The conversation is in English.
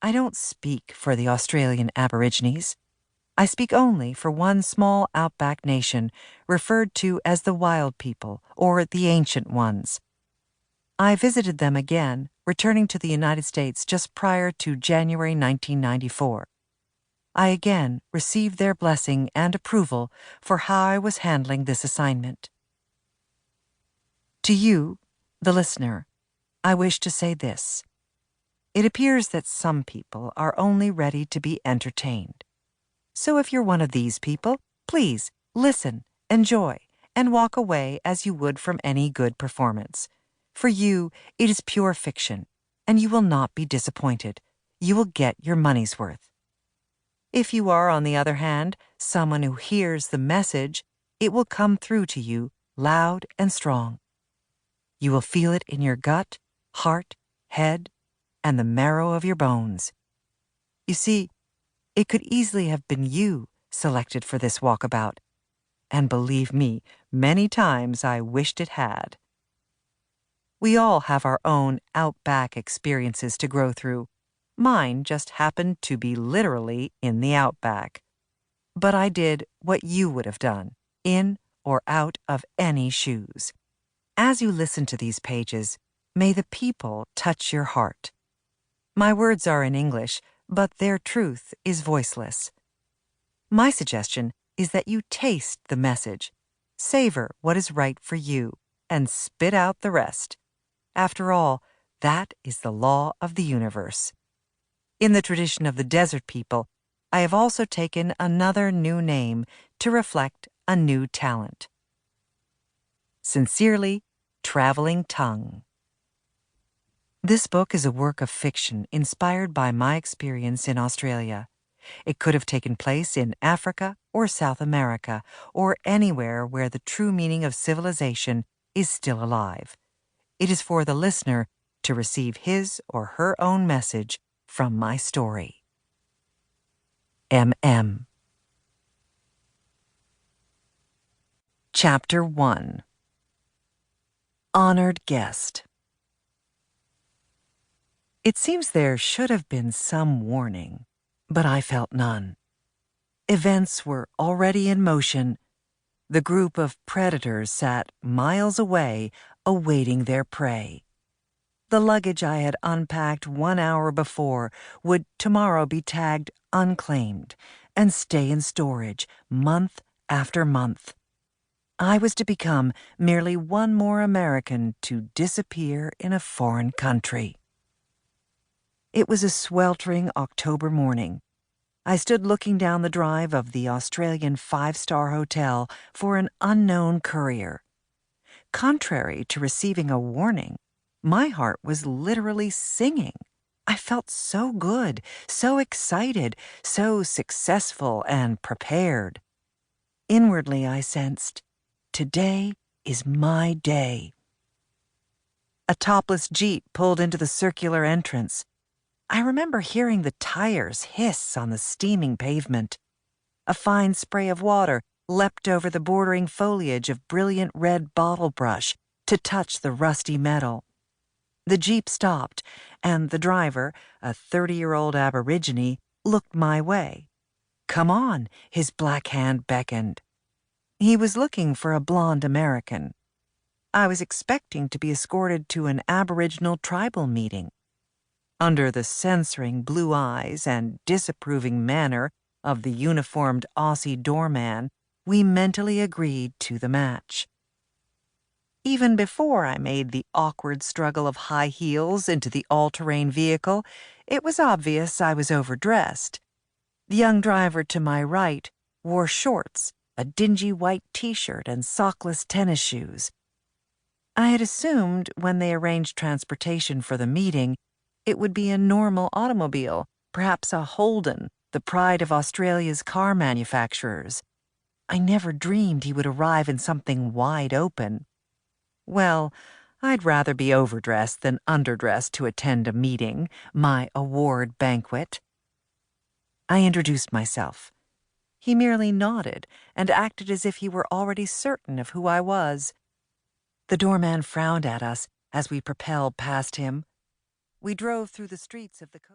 I don't speak for the Australian Aborigines. I speak only for one small outback nation referred to as the Wild People, or the Ancient Ones. I visited them again, returning to the United States just prior to January 1994. I again received their blessing and approval for how I was handling this assignment. To you, the listener, I wish to say this. It appears that some people are only ready to be entertained. So if you're one of these people, please listen, enjoy, and walk away as you would from any good performance. For you, it is pure fiction, and you will not be disappointed. You will get your money's worth. If you are, on the other hand, someone who hears the message, it will come through to you loud and strong. You will feel it in your gut, heart, head, and the marrow of your bones. You see, it could easily have been you selected for this walkabout, and believe me, many times I wished it had. We all have our own outback experiences to grow through. Mine just happened to be literally in the outback. But I did what you would have done, in or out of any shoes. As you listen to these pages, may the people touch your heart. My words are in English, but their truth is voiceless. My suggestion is that you taste the message, savor what is right for you, and spit out the rest. After all, that is the law of the universe. In the tradition of the desert people, I have also taken another new name to reflect a new talent. Sincerely, Traveling Tongue. This book is a work of fiction inspired by my experience in Australia. It could have taken place in Africa or South America, or anywhere where the true meaning of civilization is still alive. It is for the listener to receive his or her own message from my story. M.M. Chapter 1. Honored Guest. It seems there should have been some warning, but I felt none. Events were already in motion. The group of predators sat miles away, awaiting their prey. The luggage I had unpacked 1 hour before would tomorrow be tagged unclaimed and stay in storage month after month. I was to become merely one more American to disappear in a foreign country. It was a sweltering October morning. I stood looking down the drive of the Australian 5-star hotel for an unknown courier. Contrary to receiving a warning, my heart was literally singing. I felt so good, so excited, so successful and prepared. Inwardly, I sensed, today is my day. A topless Jeep pulled into the circular entrance. I remember hearing the tires hiss on the steaming pavement. A fine spray of water leapt over the bordering foliage of brilliant red bottle brush to touch the rusty metal. The Jeep stopped, and the driver, a 30-year-old Aborigine, looked my way. "Come on," his black hand beckoned. He was looking for a blonde American. I was expecting to be escorted to an Aboriginal tribal meeting. Under the censoring blue eyes and disapproving manner of the uniformed Aussie doorman, we mentally agreed to the match. Even before I made the awkward struggle of high heels into the all-terrain vehicle, it was obvious I was overdressed. The young driver to my right wore shorts, a dingy white t-shirt, and sockless tennis shoes. I had assumed when they arranged transportation for the meeting, it would be a normal automobile, perhaps a Holden, the pride of Australia's car manufacturers. I never dreamed he would arrive in something wide open. Well, I'd rather be overdressed than underdressed to attend a meeting, my award banquet. I introduced myself. He merely nodded and acted as if he were already certain of who I was. The doorman frowned at us as we propelled past him. We drove through the streets of the coast.